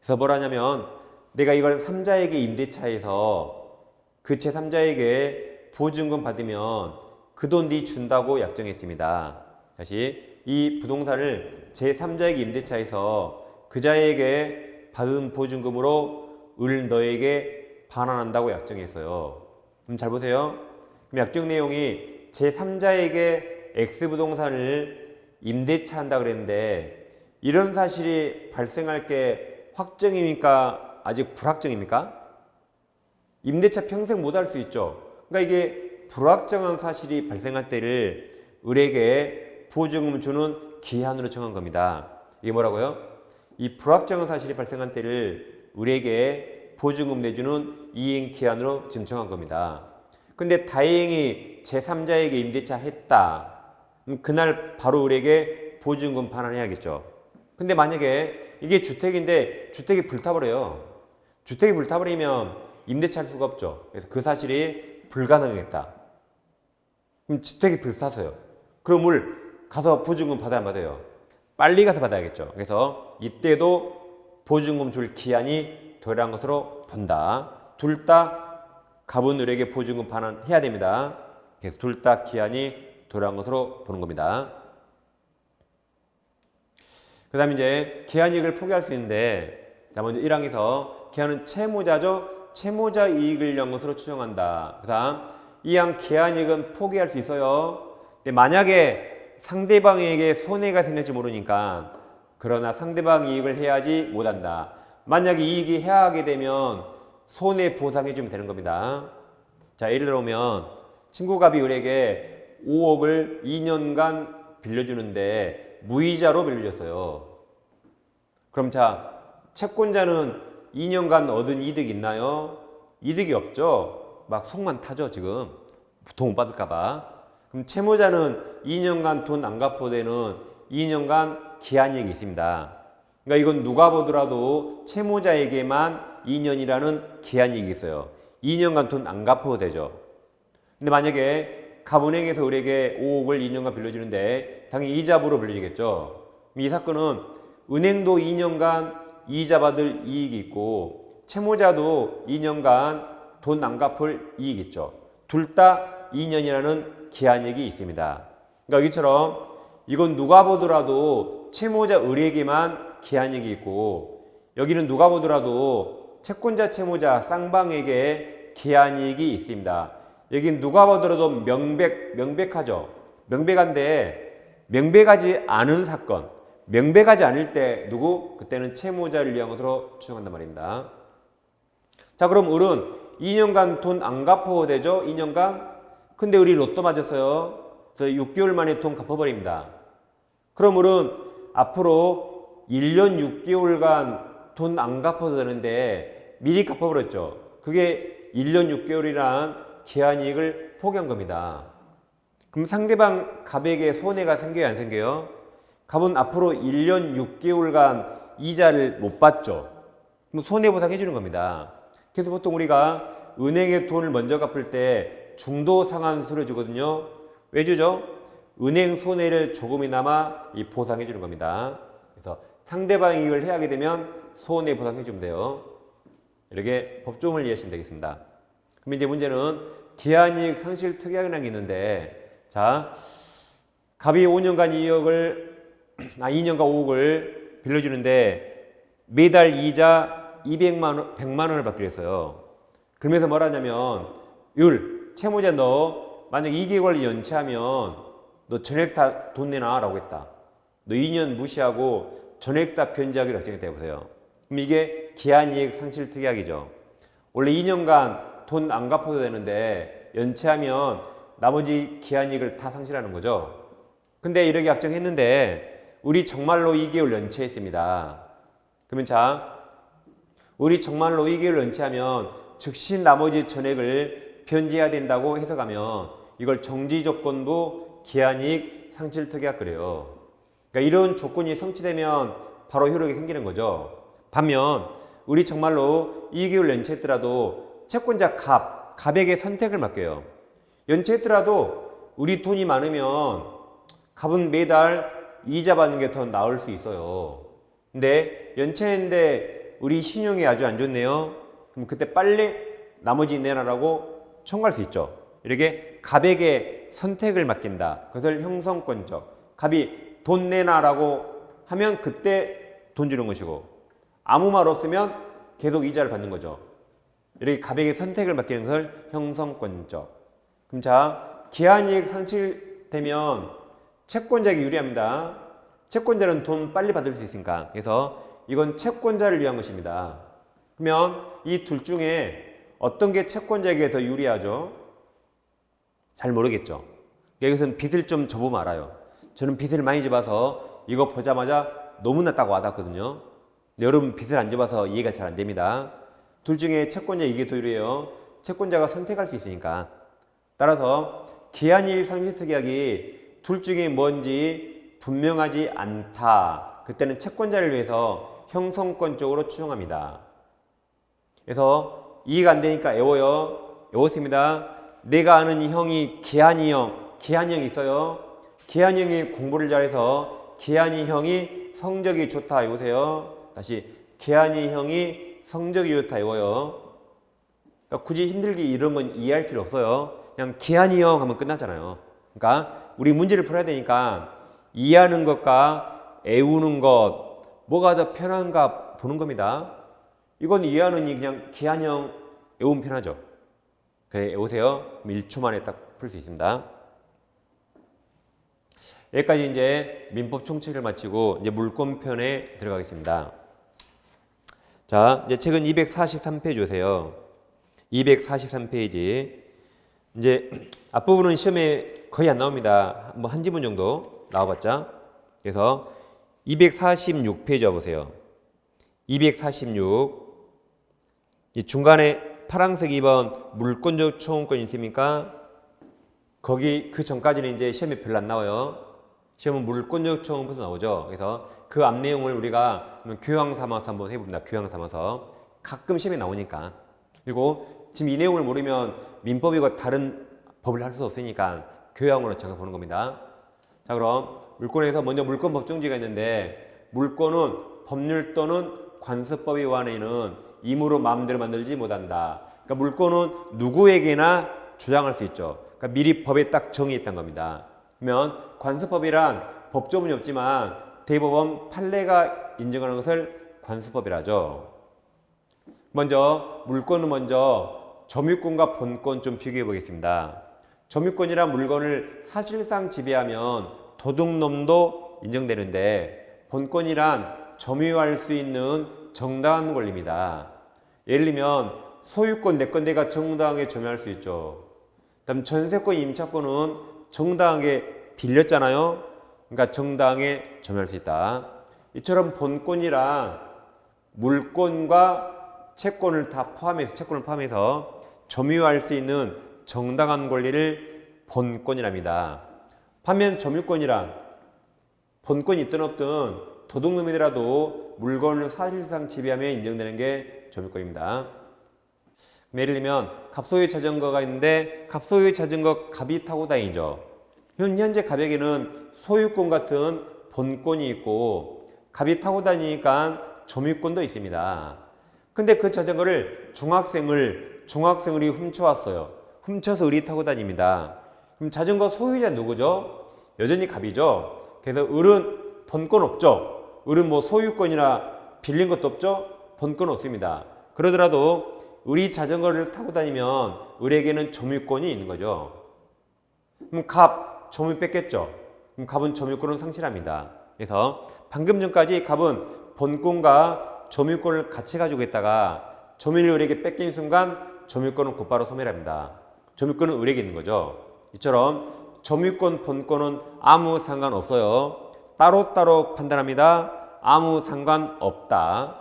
그래서 뭘 하냐면 내가 이걸 3자에게 임대차에서 그 제3자에게 보증금 받으면 그 돈 네 준다고 약정했습니다. 다시 이 부동산을 제3자에게 임대차해서 그 자에게 받은 보증금으로 을 너에게 반환한다고 약정했어요. 그럼 잘 보세요. 그럼 약정 내용이 제3자에게 X부동산을 임대차 한다 그랬는데 이런 사실이 발생할 게 확정입니까? 아직 불확정입니까? 임대차 평생 못 할 수 있죠. 그러니까 이게 불확정한 사실이 발생할 때를 을에게 보증금을 주는 기한으로 정한 겁니다. 이게 뭐라고요? 이 불확정한 사실이 발생한 때를 을에게 보증금 내주는 이행 기한으로 지금 정한 겁니다. 근데 다행히 제3자에게 임대차 했다. 그날 바로 을에게 보증금 반환해야겠죠. 근데 만약에 이게 주택인데 주택이 불타버려요. 주택이 불타버리면 임대차 할 수가 없죠. 그래서 그 사실이 불가능했다. 그럼 주택이 불타서요. 그럼 을 가서 보증금 받아야 안 받아요? 빨리 가서 받아야겠죠. 그래서 이때도 보증금 줄 기한이 도래한 것으로 본다. 둘 다 갑은 을에게 보증금 반환해야 됩니다. 그래서 둘 다 기한이 도래한 것으로 보는 겁니다. 그 다음에 이제 계약이익을 포기할 수 있는데, 자, 먼저 1항에서 계약은 채무자죠. 채무자 이익을 위한 것으로 추정한다. 그 다음 2항 계약이익은 포기할 수 있어요. 근데 만약에 상대방에게 손해가 생길지 모르니까 그러나 상대방 이익을 해야지 못한다. 만약에 이익이 해하게 되면 손해 보상해 주면 되는 겁니다. 자, 예를 들어보면 친구갑이 을에게 5억을 2년간 빌려주는데 무이자로 빌려줬어요. 그럼 자, 채권자는 2년간 얻은 이득 있나요? 이득이 없죠. 막 속만 타죠, 지금. 돈 못 받을까봐. 그럼 채무자는 2년간 돈 안 갚아도 되는 2년간 기한이익이 있습니다. 그러니까 이건 누가 보더라도 채무자에게만 2년이라는 기한이익이 있어요. 2년간 돈 안 갚아도 되죠. 근데 만약에 갑은행에서 을에게 5억을 2년간 빌려주는데 당연히 이자부로 빌려주겠죠. 이 사건은 은행도 2년간 이자 받을 이익이 있고 채무자도 2년간 돈 안 갚을 이익이 있죠. 둘 다 2년이라는 기한이익이 있습니다. 그러니까 여기처럼 이건 누가 보더라도 채무자 을에게만 기한이익이 있고 여기는 누가 보더라도 채권자 채무자 쌍방에게 기한이익이 있습니다. 여긴 누가 보더라도 명백하죠. 명백한데 명백하지 않은 사건, 명백하지 않을 때 누구? 그때는 채무자를 위한 것으로 추정한단 말입니다. 자, 그럼 을은 2년간 돈 안 갚아도 되죠? 2년간? 근데 을이 로또 맞았어요. 그래서 6개월 만에 돈 갚아버립니다. 그럼 을은 앞으로 1년 6개월간 돈 안 갚아도 되는데 미리 갚아버렸죠. 그게 1년 6개월이란 기한이익을 포기한 겁니다. 그럼 상대방 갑에게 손해가 생겨요, 안 생겨요? 갑은 앞으로 1년 6개월간 이자를 못 받죠. 그럼 손해보상 해주는 겁니다. 그래서 보통 우리가 은행에 돈을 먼저 갚을 때 중도상환수를 주거든요. 왜 주죠? 은행 손해를 조금이나마 보상해 주는 겁니다. 그래서 상대방 이익을 해하게 되면 손해보상해 주면 돼요. 이렇게 법조문을 이해하시면 되겠습니다. 그럼 이제 문제는 기한이익 상실 특약이라는 게 있는데, 자, 갑이 5년간 2년간 5억을 빌려주는데 매달 이자 100만 원을 받기로 했어요. 그러면서 뭐라냐면 채무자 너 만약 2개월 연체하면 너 전액 다 돈 내놔 라고 했다. 너 2년 무시하고 전액 다 변제하기로 결정했다 해보세요. 그럼 이게 기한이익 상실 특약이죠. 원래 2년간 돈 안 갚아도 되는데 연체하면 나머지 기한이익을 다 상실하는 거죠. 근데 이렇게 약정했는데 우리 정말로 2개월 연체했습니다. 그러면 자, 우리 정말로 2개월 연체하면 즉시 나머지 전액을 변제해야 된다고 해석하면 이걸 정지조건부 기한이익 상실특약 그래요. 그러니까 이런 조건이 성취되면 바로 효력이 생기는 거죠. 반면 우리 정말로 2개월 연체했더라도 채권자 갑에게 선택을 맡겨요. 연체했더라도 우리 돈이 많으면 갑은 매달 이자 받는 게 더 나을 수 있어요. 근데 연체했는데 우리 신용이 아주 안 좋네요. 그럼 그때 빨리 나머지 내놔라고 청구할 수 있죠. 이렇게 갑에게 선택을 맡긴다. 그것을 형성권적. 갑이 돈 내놔라고 하면 그때 돈 주는 것이고, 아무 말 없으면 계속 이자를 받는 거죠. 이렇게 가백의 선택을 맡기는 것을 형성권적. 그럼 자, 기한이익 상실되면 채권자에게 유리합니다. 채권자는 돈 빨리 받을 수 있으니까. 그래서 이건 채권자를 위한 것입니다. 그러면 이 둘 중에 어떤 게 채권자에게 더 유리하죠? 잘 모르겠죠. 여기서는 빚을 좀 져보면 알아요. 저는 빚을 많이 져봐서 이거 보자마자 너무나 딱 와닿거든요. 여러분 빚을 안 져봐서 이해가 잘 안 됩니다. 둘 중에 채권자 이게 더 유리해요. 채권자가 선택할 수 있으니까. 따라서 기한이익 상실세 계약이 둘 중에 뭔지 분명하지 않다. 그때는 채권자를 위해서 형성권적으로 추정합니다. 그래서 이해가 안 되니까 외워요. 외웠습니다. 내가 아는 이 형이 기한이 형이 있어요. 기한이 형이 공부를 잘해서 기한이 형이 성적이 좋다 외우세요. 다시 기한이 형이 성적이 좋다 외워요. 그러니까 굳이 힘들게 이런 건 이해할 필요 없어요. 그냥 기한이 형 하면 끝나잖아요. 그러니까 우리 문제를 풀어야 되니까 이해하는 것과 외우는 것 뭐가 더 편한가 보는 겁니다. 이건 이해하는 그냥 기한이 형 외우면 편하죠. 그래 외우세요. 1초 만에 딱 풀 수 있습니다. 여기까지 이제 민법 총칙을 마치고 이제 물권편에 들어가겠습니다. 자, 이제 책은 243페이지 오세요. 243페이지. 이제 앞부분은 시험에 거의 안 나옵니다. 뭐 한 지문 정도 나와봤자. 그래서 246페이지 와보세요. 246. 이 중간에 파란색 2번 물권적 초험권 있습니까? 거기 그 전까지는 이제 시험에 별로 안 나와요. 시험은 물권적 초험부터 나오죠. 그래서 그 앞 내용을 우리가 교양 삼아서 한번 해봅니다. 교양 삼아서 가끔 시험에 나오니까. 그리고 지금 이 내용을 모르면 민법이고 다른 법을 할 수 없으니까 교양으로 잠깐 보는 겁니다. 자, 그럼 물권에서 먼저 물권 법정지가 있는데 물권은 법률 또는 관습법에 관해는 임으로 마음대로 만들지 못한다. 그러니까 물권은 누구에게나 주장할 수 있죠. 그러니까 미리 법에 딱 정의했던 겁니다. 그러면 관습법이란 법조문이 없지만 대법원 판례가 인정하는 것을 관습법이라죠. 먼저 물권은 먼저 점유권과 본권 좀 비교해 보겠습니다. 점유권이란 물건을 사실상 지배하면 도둑놈도 인정되는데 본권이란 점유할 수 있는 정당한 권리입니다. 예를 들면 소유권 내 건데가 정당하게 점유할 수 있죠. 그다음 전세권 임차권은 정당하게 빌렸잖아요. 그러니까 정당하게 점유할 수 있다. 이처럼 본권이란 물권과 채권을 포함해서 점유할 수 있는 정당한 권리를 본권이랍니다. 반면 점유권이란 본권이 있든 없든 도둑놈이더라도 물건을 사실상 지배하며 인정되는 게 점유권입니다. 예를 들면 갑소유 자전거가 있는데 갑소유 자전거 갑이 타고 다니죠. 현재 갑에게는 소유권 같은 본권이 있고 갑이 타고 다니니까 점유권도 있습니다. 근데 그 자전거를 중학생이 훔쳐왔어요. 훔쳐서 을이 타고 다닙니다. 그럼 자전거 소유자 누구죠? 여전히 갑이죠. 그래서 을은 본권 없죠. 을은 뭐 소유권이나 빌린 것도 없죠. 본권 없습니다. 그러더라도 을이 자전거를 타고 다니면 을에게는 점유권이 있는 거죠. 그럼 갑 점유 뺏겠죠. 그럼 갑은 점유권을 상실합니다. 그래서 방금 전까지 갑은 본권과 점유권을 같이 가지고 있다가 점유를 을에게 뺏긴 순간 점유권은 곧바로 소멸합니다. 점유권은 을에게 있는 거죠. 이처럼 점유권, 본권은 아무 상관없어요. 따로따로 판단합니다. 아무 상관없다.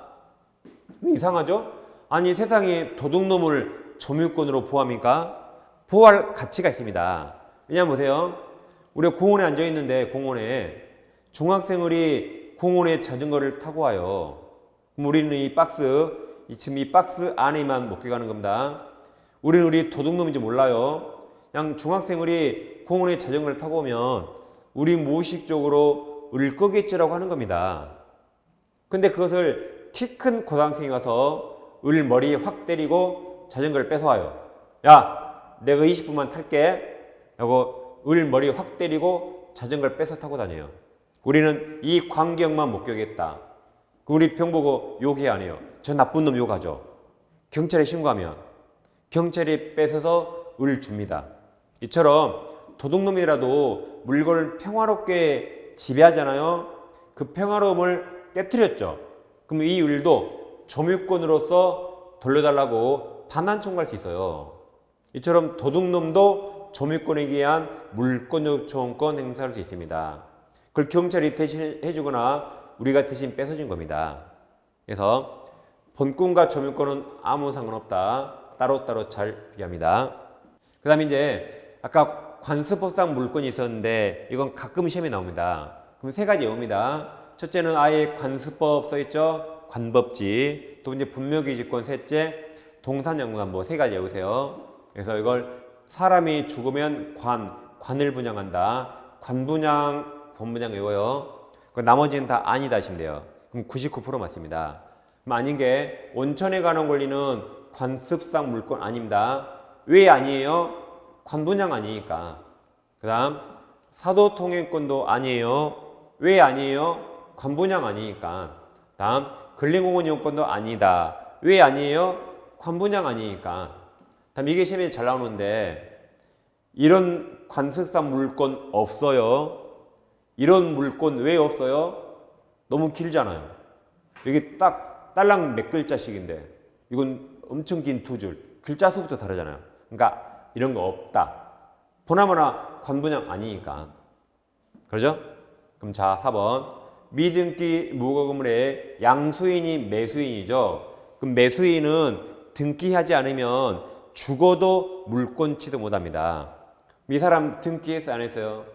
이상하죠? 아니 세상에 도둑놈을 점유권으로 보호합니까? 보호할 가치가 있습니다. 왜냐면 보세요. 우리가 공원에 앉아있는데 공원에 중학생들이 공원에 자전거를 타고 와요. 그럼 우리는 지금 이 박스 안에만 목격하는 겁니다. 우리는 우리 도둑놈인지 몰라요. 그냥 중학생들이 공원에 자전거를 타고 오면 우리 무의식적으로 을 거겠지라고 하는 겁니다. 근데 그것을 키 큰 고등학생이 와서 을 머리에 확 때리고 자전거를 뺏어와요. 야, 내가 20분만 탈게. 라고 을 머리에 확 때리고 자전거를 뺏어 타고 다녀요. 우리는 이 광경만 목격했다. 우리 병 보고 욕해 안 해요. 저 나쁜 놈 욕하죠. 경찰에 신고하면 경찰이 뺏어서 을 줍니다. 이처럼 도둑놈이라도 물건을 평화롭게 지배하잖아요. 그 평화로움을 깨뜨렸죠. 그럼 이 을도 점유권으로서 돌려달라고 반환 청구할 수 있어요. 이처럼 도둑놈도 점유권에 의한 물권 요청권 행사할 수 있습니다. 그걸 경찰이 대신 해주거나 우리가 대신 뺏어준 겁니다. 그래서 본권과 점유권은 아무 상관없다. 따로따로 잘 비교합니다. 그 다음에 이제 아까 관습법상 물권이 있었는데 이건 가끔 시험에 나옵니다. 그럼 세 가지 외웁니다. 첫째는 아예 관습법 써있죠. 관법지. 또 이제 분묘기지권. 셋째 동산연관. 뭐 세 가지 외우세요. 그래서 이걸 사람이 죽으면 관을 분양한다. 관분양, 본분양 외워요. 나머지는 다 아니다 하시면 돼요. 그럼 99% 맞습니다. 그럼 아닌 게 온천에 관한 권리는 관습상 물권 아닙니다. 왜 아니에요? 관분양 아니니까. 그 다음 사도통행권도 아니에요. 왜 아니에요? 관분양 아니니까. 다음 근린공원 이용권도 아니다. 왜 아니에요? 관분양 아니니까. 다음 이게 시험에 잘 나오는데 이런 관습상 물권 없어요. 이런 물권 왜 없어요? 너무 길잖아요. 여기 딱 딸랑 몇 글자씩인데 이건 엄청 긴 두 줄. 글자 수부터 다르잖아요. 그러니까 이런 거 없다. 보나마나 관분양 아니니까. 그러죠? 그럼 자 4번 미등기 무과금물의 양수인이 매수인이죠. 그럼 매수인은 등기하지 않으면 죽어도 물권 취득 못합니다. 이 사람 등기했어요? 안 했어요?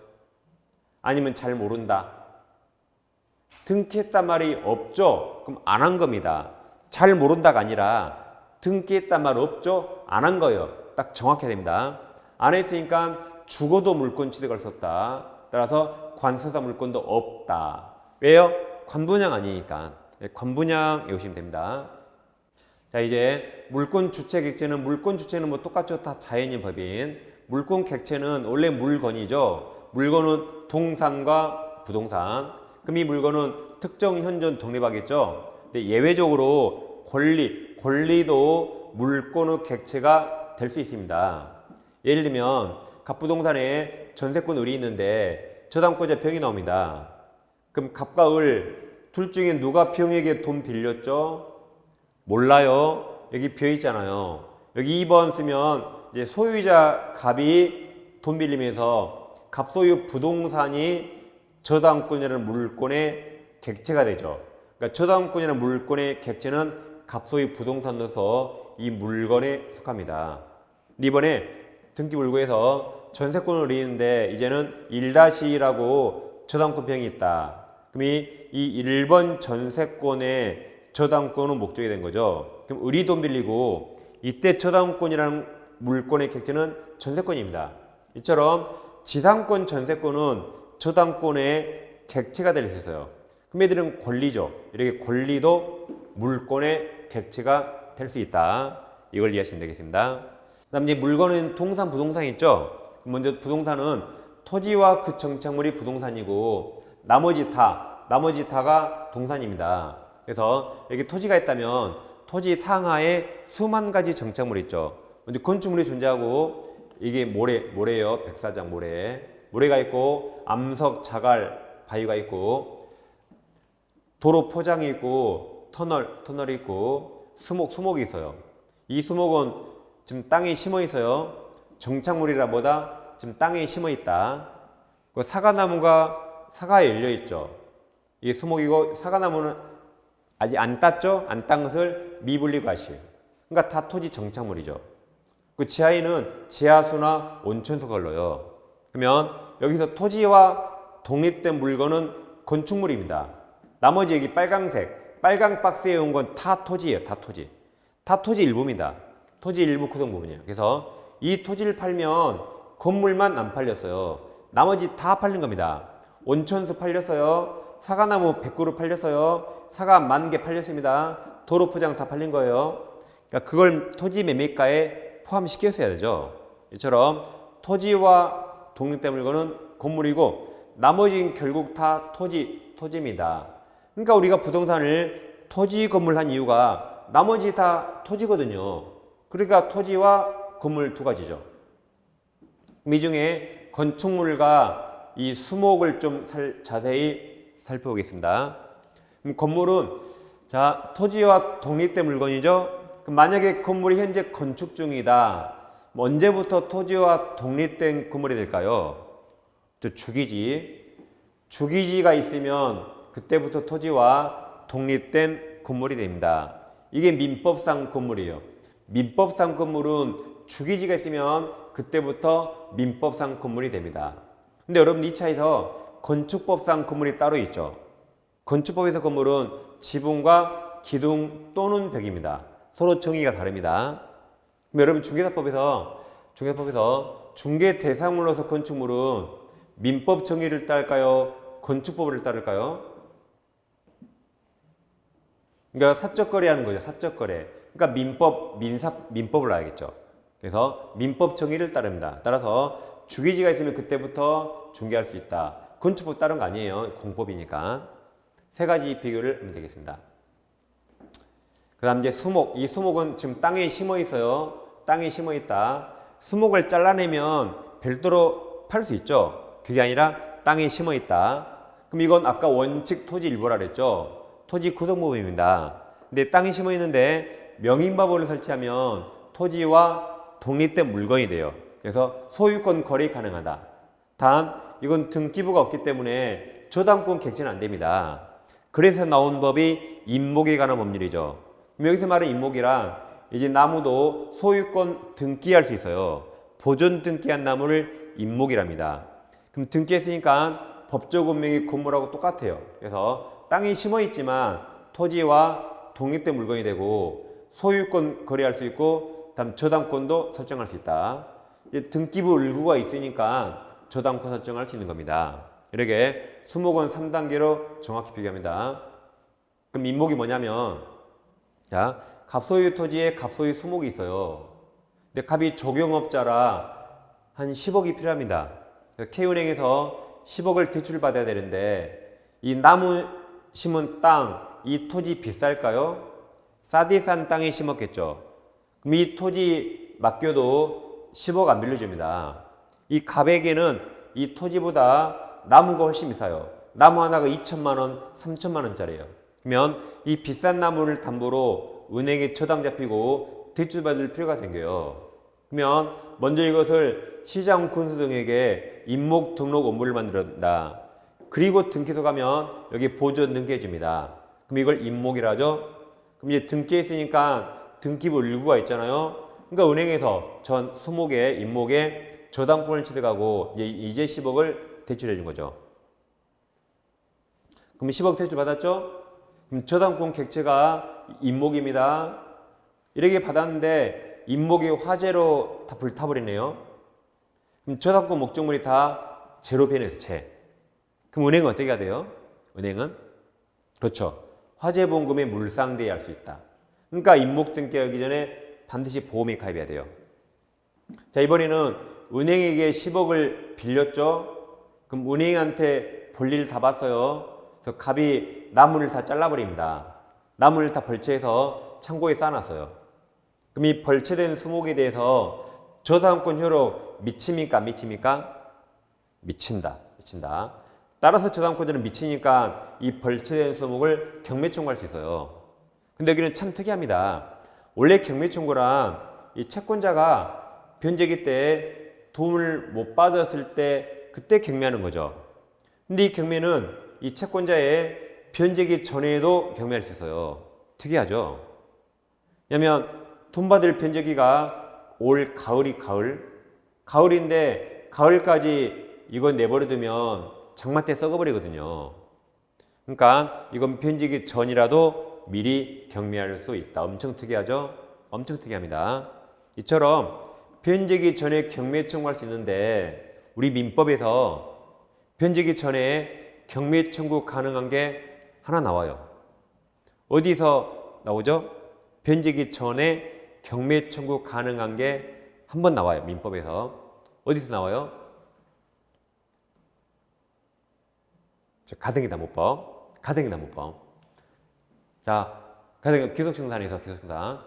아니면 잘 모른다? 등기했단 말이 없죠? 그럼 안 한 겁니다. 잘 모른다가 아니라 등기했단 말 없죠? 안 한 거예요. 딱 정확해야 됩니다. 안 했으니까 죽어도 물권 취득할 수 없다. 따라서 관습상 물권도 없다. 왜요? 관분양 아니니까. 관분양 외우시면 됩니다. 자 이제 물권 주체 객체는 물권 주체는 뭐 똑같죠. 다 자연인 법인. 물권 객체는 원래 물건이죠. 물건은 동산과 부동산. 그럼 이 물건은 특정 현존 독립하겠죠. 근데 예외적으로 권리도 물권의 객체가 될 수 있습니다. 예를 들면 갑부동산에 전세권 을이 있는데 저당권자 병이 나옵니다. 그럼 갑과 을 둘 중에 누가 병에게 돈 빌렸죠? 몰라요. 여기 비어 있잖아요. 여기 2번 쓰면 이제 소유자 갑이 돈 빌리면서 갑소유 부동산이 저당권이라는 물권의 객체가 되죠. 그러니까 저당권이라는 물권의 객체는 갑소유 부동산으로서 이 물건에 속합니다. 이번에 등기불구에서 전세권을 이루는데 이제는 1-2라고 저당권 병이 있다. 그럼 이 1번 전세권의 저당권은 목적이 된 거죠. 그럼 을이 돈 빌리고 이때 저당권이라는 물권의 객체는 전세권입니다. 이처럼 지상권 전세권은 저당권의 객체가 될 수 있어요. 그럼 얘들은 권리죠. 이렇게 권리도 물권의 객체가 될 수 있다. 이걸 이해하시면 되겠습니다. 그 다음 이제 물건은 동산, 부동산 있죠. 먼저 부동산은 토지와 그 정착물이 부동산이고 나머지 다가 동산입니다. 그래서 여기 토지가 있다면 토지 상하에 수만 가지 정착물이 있죠. 먼저 건축물이 존재하고 이게 모래예요. 백사장 모래가 있고 암석, 자갈, 바위가 있고 도로 포장이 있고 터널이 있고 수목이 있어요. 이 수목은 지금 땅에 심어 있어요. 정착물이라 뭐다? 지금 땅에 심어 있다. 그 사과나무가 사과에 열려 있죠. 이게 수목이고 사과나무는 아직 안 땄죠? 안 딴 것을 미분리 과실. 그러니까 다 토지 정착물이죠. 그 지하에는 지하수나 온천수 걸러요. 그러면 여기서 토지와 독립된 물건은 건축물입니다. 나머지 여기 빨강 박스에 온 건 다 토지예요. 다 토지 일부입니다. 토지 일부 구성 부분이에요. 그래서 이 토지를 팔면 건물만 안 팔렸어요. 나머지 다 팔린 겁니다. 온천수 팔렸어요. 사과나무 100그루 팔렸어요. 사과 10,000개 팔렸습니다. 도로 포장 다 팔린 거예요. 그러니까 그걸 토지 매매가에 포함시켰어야 되죠. 이처럼 토지와 독립된 물건은 건물이고 나머지는 결국 다 토지입니다. 그러니까 우리가 부동산을 토지 건물 한 이유가 나머지 다 토지거든요. 그러니까 토지와 건물 두 가지죠. 이 중에 건축물과 이 수목을 좀 자세히 살펴보겠습니다. 건물은 자 토지와 독립된 물건이죠. 만약에 건물이 현재 건축 중이다. 언제부터 토지와 독립된 건물이 될까요? 주기지가 있으면 그때부터 토지와 독립된 건물이 됩니다. 이게 민법상 건물이에요. 민법상 건물은 주기지가 있으면 그때부터 민법상 건물이 됩니다. 근데 여러분 이 차에서 건축법상 건물이 따로 있죠. 건축법에서 건물은 지붕과 기둥 또는 벽입니다. 서로 정의가 다릅니다. 그럼 여러분 중개사법에서 중개 대상물로서 건축물은 민법 정의를 따를까요? 건축법을 따를까요? 그러니까 사적 거래하는 거죠. 사적 거래. 그러니까 민법을 알겠죠. 그래서 민법 정의를 따릅니다. 따라서 주기지가 있으면 그때부터 중개할 수 있다. 건축법 따른 거 아니에요. 공법이니까. 세 가지 비교를 하면 되겠습니다. 그 다음 이제 수목. 이 수목은 지금 땅에 심어 있어요. 땅에 심어 있다. 수목을 잘라내면 별도로 팔 수 있죠. 그게 아니라 땅에 심어 있다. 그럼 이건 아까 원칙 토지 일부라 그랬죠. 토지 구성법입니다. 근데 땅에 심어 있는데 명의인바보를 설치하면 토지와 독립된 물건이 돼요. 그래서 소유권 거래 가능하다. 단 이건 등기부가 없기 때문에 저당권 객체는 안 됩니다. 그래서 나온 법이 임목에 관한 법률이죠. 여기서 말하는 임목이란 이제 나무도 소유권 등기할 수 있어요. 보존 등기한 나무를 임목이랍니다. 그럼 등기했으니까 법적 운명이 건물하고 똑같아요. 그래서 땅에 심어 있지만 토지와 독립된 물건이 되고 소유권 거래할 수 있고 다음 저당권도 설정할 수 있다. 이제 등기부 을구가 있으니까 저당권 설정할 수 있는 겁니다. 이렇게 수목은 3단계로 정확히 비교합니다. 그럼 임목이 뭐냐면 자 갑소유 토지에 갑소유 수목이 있어요. 근데 갑이 조경업자라 한 10억이 필요합니다. K은행에서 10억을 대출받아야 되는데 이 나무 심은 땅, 이 토지 비쌀까요? 싸디 싼 땅에 심었겠죠. 그럼 이 토지 맡겨도 10억 안 빌려줍니다. 이 갑에게는 이 토지보다 나무가 훨씬 비싸요. 나무 하나가 2천만 원, 3천만 원짜리예요. 그러면 이 비싼 나무를 담보로 은행에 저당 잡히고 대출받을 필요가 생겨요. 그러면 먼저 이것을 시장 군수 등에게 임목 등록 업무를 만들었다. 그리고 등기소 가면 여기 보존 등기해 줍니다. 그럼 이걸 임목이라 하죠. 그럼 이제 등기했으니까 등기부 일부가 있잖아요. 그러니까 은행에서 전 수목에 임목에 저당권을 취득하고 이제 10억을 대출해 준 거죠. 그럼 10억 대출 받았죠? 그럼 저당권 객체가 임목입니다. 이렇게 받았는데 임목이 화재로 다 불타버리네요. 그럼 저당권 목적물이 다 제로 변해서 채. 그럼 은행은 어떻게 해야 돼요? 은행은 그렇죠. 화재 보험금에 물상대여할 수 있다. 그러니까 임목 등기하기 전에 반드시 보험에 가입해야 돼요. 자 이번에는 은행에게 10억을 빌렸죠. 그럼 은행한테 볼일 다 봤어요. 그래서 갑이 나무를 다 잘라버립니다. 나무를 다 벌채해서 창고에 쌓아놨어요. 그럼 이 벌채된 수목에 대해서 저당권 효력 미칩니까? 안 미칩니까? 미친다. 따라서 저당권자는 미치니까 이 벌채된 수목을 경매 청구할 수 있어요. 근데 여기는 참 특이합니다. 원래 경매 청구란 이 채권자가 변제기 때 돈을 못 받았을 때 그때 경매하는 거죠. 근데 이 경매는 이 채권자의 변제기 전에도 경매할 수 있어요. 특이하죠. 왜냐면 돈 받을 변제기가 올 가을인데 가을까지 이건 내버려두면 장마 때 썩어버리거든요. 그러니까 이건 변제기 전이라도 미리 경매할 수 있다. 엄청 특이하죠? 엄청 특이합니다. 이처럼 변제기 전에 경매 청구할 수 있는데 우리 민법에서 변제기 전에 경매 청구 가능한 게 하나 나와요. 어디서 나오죠? 변제기 전에 경매 청구 가능한 게 한 번 나와요. 민법에서. 어디서 나와요? 가등기담보법. 가등기담보법. 자, 가등 기속청산에서 기속청산.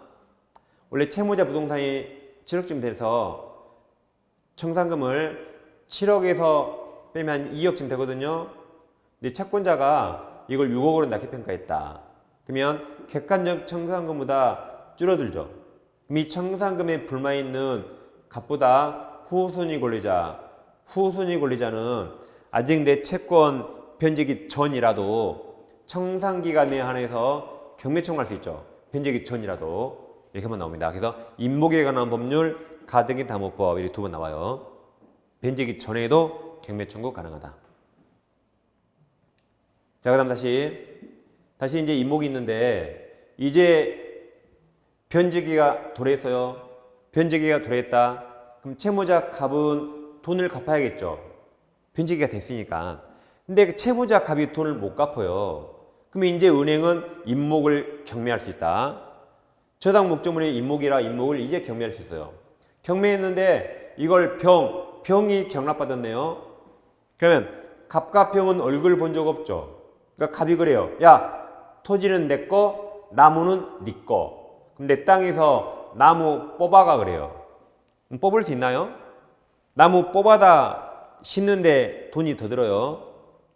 원래 채무자 부동산이 7억쯤 돼서 청산금을 7억에서 빼면 한 2억쯤 되거든요. 근데 채권자가 이걸 6억으로 낮게 평가했다. 그러면 객관적 청산금보다 줄어들죠. 그럼 이 청산금에 불만 있는 갑보다 후순위 권리자, 후순위 권리자는 아직 내 채권 변제기 전이라도 청산기간에 한해서 경매 청구할 수 있죠. 변제기 전이라도 이렇게만 나옵니다. 그래서 임목에 관한 법률, 가등기 담보법 이렇게 두 번 나와요. 변제기 전에도 경매 청구 가능하다. 자, 그다음 다시 이제 임목이 있는데 이제 변제기가 도래했어요. 변제기가 도래했다. 그럼 채무자 갑은 돈을 갚아야겠죠. 변제기가 됐으니까. 근데 그 채무자 갑이 돈을 못 갚아요. 그럼 이제 은행은 임목을 경매할 수 있다. 저당 목적물의 임목이라 임목을 이제 경매할 수 있어요. 경매했는데 이걸 병이 경락받았네요. 그러면 갑과 병은 얼굴 본 적 없죠. 그러니까 갑이 그래요. 야, 토지는 내 거, 나무는 네 거. 그럼 내 땅에서 나무 뽑아가 그래요. 뽑을 수 있나요? 나무 뽑아다 심는데 돈이 더 들어요.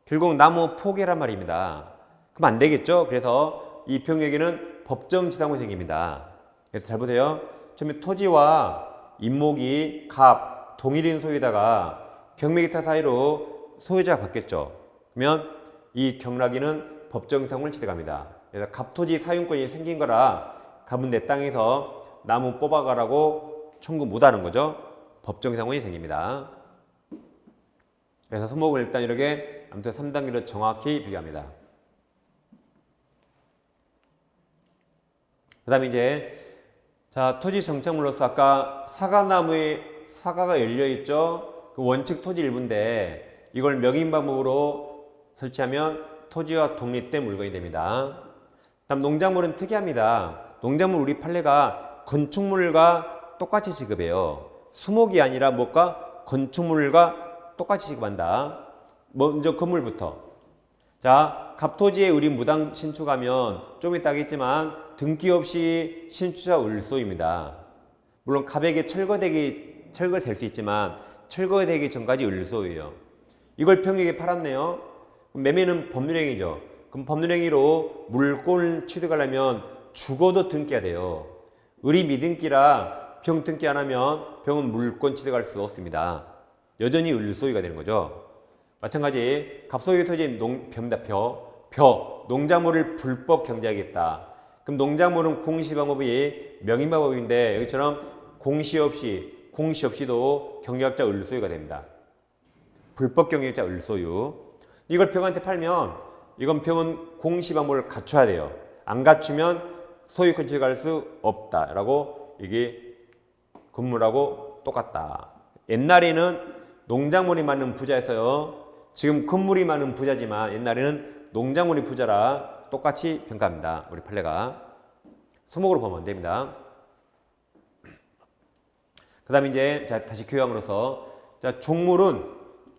결국 나무 포기란 말입니다. 그럼 안 되겠죠? 그래서 이 병에게는 법정지상권이 생깁니다. 그래서 잘 보세요. 처음에 토지와 임목이 갑, 동일인 소유다가 경매기타 사이로 소유자가 바뀌었죠. 그러면 이 경락인은 법정지상권을 취득합니다. 그래서 갑토지 사용권이 생긴 거라 갑은 내 땅에서 나무 뽑아가라고 청구 못하는 거죠. 법정지상권이 생깁니다. 그래서 소목을 일단 이렇게 아무튼 3단계로 정확히 비교합니다. 그 다음에 이제 자, 토지 정착물로서 아까 사과나무에 사과가 열려있죠. 그 원칙 토지 일부인데 이걸 명인 방법으로 설치하면 토지와 독립된 물건이 됩니다. 다음 농작물은 특이합니다. 농작물 우리 판례가 건축물과 똑같이 지급해요. 수목이 아니라 뭐가 건축물과 똑같이 지급한다. 먼저 건물부터. 자, 갑토지에 우리 무당 신축하면 좀 이따 하겠지만 등기 없이 신축자 을소입니다. 물론 갑에게 철거될 수 있지만 철거되기 전까지 을소예요. 이걸 병에게 팔았네요. 그럼 매매는 법률행위죠. 그럼 법률행위로 물권을 취득하려면 죽어도 등기해야 돼요. 을이 미등기라 병 등기 안 하면 병은 물권 취득할 수 없습니다. 여전히 을소유가 되는 거죠. 마찬가지 갑소유 토지 농작물을 불법 경제하겠다. 그럼 농작물은 공시방법이 명인방법인데 여기처럼 공시 없이도 경작자 을소유가 됩니다. 불법 경작자 을소유. 이걸 병한테 팔면 이건 병은 공시방법을 갖춰야 돼요. 안 갖추면 소유권 취득할 수 없다라고 이게 건물하고 똑같다. 옛날에는 농작물이 많은 부자였어요. 지금 건물이 많은 부자지만 옛날에는 농작물이 부자라 똑같이 평가합니다. 우리 판례가. 소목으로 보면 안 됩니다. 그 다음에 이제 자, 다시 교양으로서 자, 종물은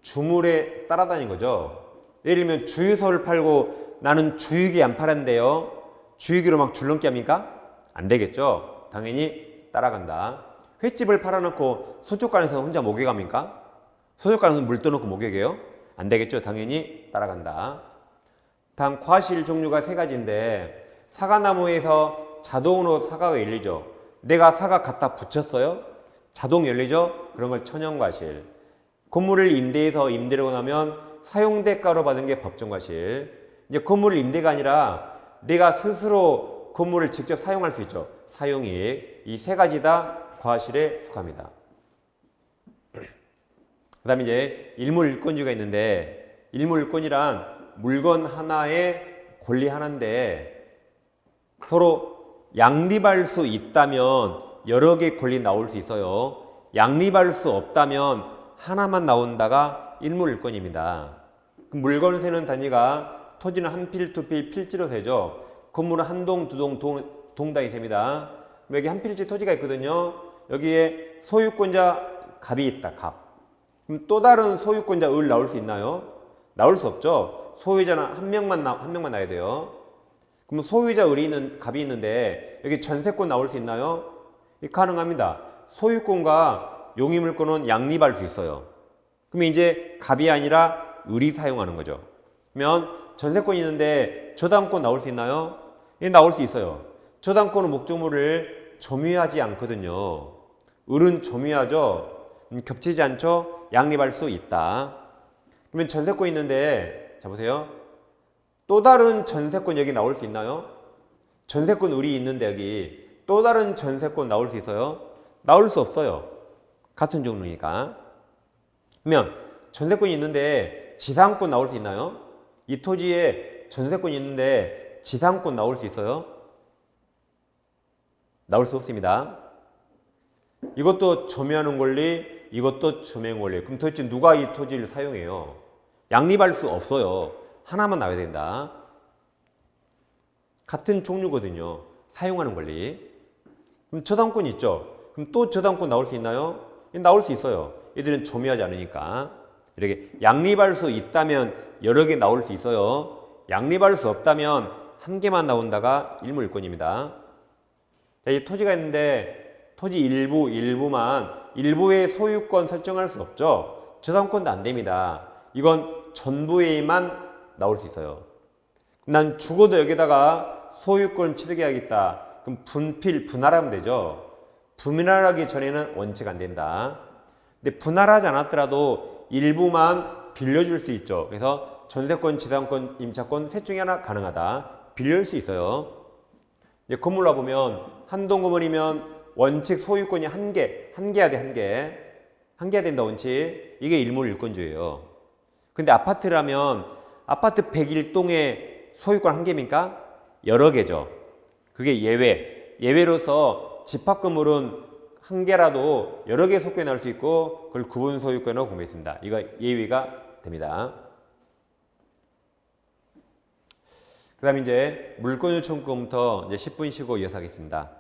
주물에 따라다닌 거죠. 예를 들면 주유소를 팔고 나는 주유기 안 팔았는데요. 주유기로 막 줄넘기 합니까? 안 되겠죠. 당연히 따라간다. 횟집을 팔아놓고 소쪽간에서 혼자 목욕합니까? 소쪽간에서 물 떠놓고 목욕해요? 안 되겠죠. 당연히 따라간다. 다음 과실 종류가 세 가지인데 사과나무에서 자동으로 사과가 열리죠. 내가 사과 갖다 붙였어요? 자동 열리죠? 그런 걸 천연과실. 건물을 임대해서 임대료가 나면 사용대가로 받은 게 법정과실. 이제 건물을 임대가 아니라 내가 스스로 건물을 직접 사용할 수 있죠. 사용이익. 이 세 가지 다 과실에 속합니다. 그 다음에 이제 일물일권주의가 있는데 일물일권이란 물건 하나에 권리 하나인데 서로 양립할 수 있다면 여러 개 권리 나올 수 있어요. 양립할 수 없다면 하나만 나온다가 일물일권입니다. 물건을 세는 단위가 토지는 한 필, 두 필, 필지로 세죠. 건물은 한 동, 두 동, 동당이 셉니다. 여기 한 필지 토지가 있거든요. 여기에 소유권자 갑이 있다. 갑. 그럼 또 다른 소유권자 을 나올 수 있나요? 나올 수 없죠. 소유자는 한 명만 나야 돼요. 그럼 소유자 갑이 있는데 여기 전세권 나올 수 있나요? 가능합니다. 소유권과 용의물권은 양립할 수 있어요. 그러면 이제 갑이 아니라 을이 사용하는 거죠. 그러면 전세권이 있는데 저당권 나올 수 있나요? 나올 수 있어요. 저당권은 목적물을 점유하지 않거든요. 을은 점유하죠. 겹치지 않죠? 양립할 수 있다. 그러면 전세권이 있는데 자 보세요. 또 다른 전세권 여기 나올 수 있나요? 전세권 을이 있는데 여기 또 다른 전세권 나올 수 있어요? 나올 수 없어요. 같은 종류니까. 그러면 전세권이 있는데 지상권 나올 수 있나요? 이 토지에 전세권이 있는데 지상권 나올 수 있어요? 나올 수 없습니다. 이것도 점유하는 권리, 이것도 점유하는 권리. 그럼 도대체 누가 이 토지를 사용해요? 양립할 수 없어요. 하나만 나와야 된다. 같은 종류거든요. 사용하는 권리. 그럼 저당권이 있죠. 그럼 또 저당권 나올 수 있나요? 나올 수 있어요. 얘들은 점유하지 않으니까. 이렇게 양립할 수 있다면 여러 개 나올 수 있어요. 양립할 수 없다면 한 개만 나온다가 일물일권입니다. 자, 이 토지가 있는데 토지 일부의 소유권 설정할 수 없죠. 저당권도 안 됩니다. 이건 전부에만 나올 수 있어요. 난 죽어도 여기다가 소유권 취득해야겠다. 그럼 분할하면 되죠. 분할하기 전에는 원칙 안 된다. 근데 분할하지 않았더라도 일부만 빌려줄 수 있죠. 그래서 전세권, 지상권, 임차권 셋 중에 하나 가능하다. 빌릴 수 있어요. 이제 건물 와보면 한동 건물이면 원칙 소유권이 한 개야 돼, 한 개야 된다, 원칙. 이게 일물일권주예요. 근데 아파트라면 아파트 101동에 소유권 한 개입니까? 여러 개죠. 그게 예외로서 집합 건물은 한 개라도 여러 개 소유권이 나올 수 있고 그걸 구분 소유권으로 공부했습니다. 이거 예외가 됩니다. 그 다음에 이제 물권 요청권부터 이제 10분 쉬고 이어서 하겠습니다.